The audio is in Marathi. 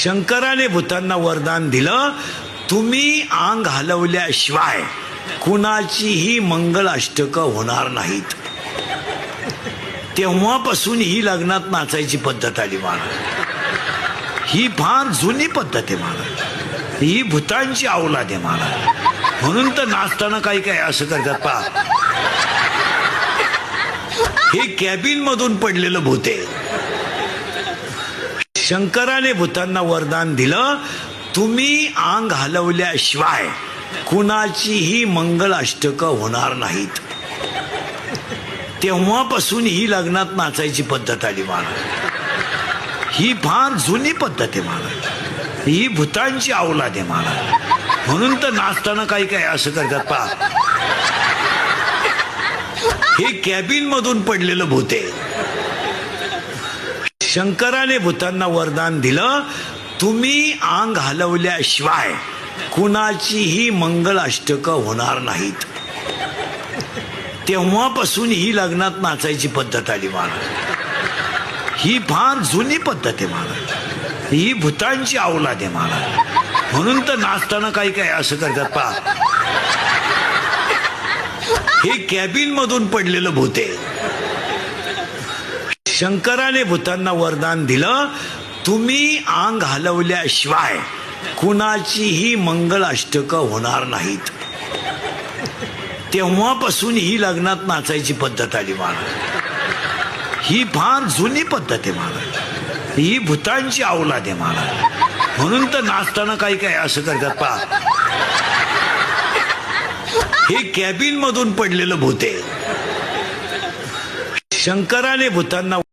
शंकराने भूतांना वरदान दिलं, तुम्ही अंग हलवल्याशिवाय कुणाचीही मंगल अष्टकं होणार नाहीत. तेव्हापासून ही लग्नात नाचायची पद्धत आली महाराज. ही फार जुनी पद्धत आहे महाराज. ही भूतांची अवलाद आहे महाराज. म्हणून तर नाचताना काही काय असं करतात पहा. हे कॅबिन मधून पडलेलं भूत आहे. शंकराने भूतांना वरदान दिलं, तुम्ही अंग हलवल्याशिवाय कुणाचीही मंगल अष्टकं होणार नाहीत. तेव्हापासून ही लग्नात नाचायची पद्धत आली महाराज. ही फार जुनी पद्धत आहे महाराज. ही भूतांची अवलाद आहे महाराज. म्हणून तर नाचताना काही काय असं करतात पहा. हे कॅबिन मधून पडलेलं भूत आहे. शंकराने भूतांना वरदान दिलं, तुम्ही अंग हलवल्याशिवाय कुणाचीही मंगल अष्टकं होणार नाहीत. तेव्हापासून ही लग्नात नाचायची पद्धत आली महाराज. ही फार जुनी पद्धत आहे महाराज. ही भूतांची अवलाद आहे महाराज. म्हणून तर नाचताना काही काय असं करतात पहा. हे कॅबिन मधून पडलेलं भूत आहे. शंकराने भूतांना वरदान दिलं, तुम्ही अंग हलवल्याशिवाय कुणाचीही मंगल अष्टकं होणार नाहीत. तेव्हापासून ही लग्नात नाचायची पद्धत आली महाराज. ही फार जुनी पद्धत आहे महाराज. ही भूतांची अवलाद आहे महाराज. म्हणून तर नाचताना काही काय असं करतात पहा. हे कॅबिन मधून पडलेलं भूत आहे. शंकराने भूतांना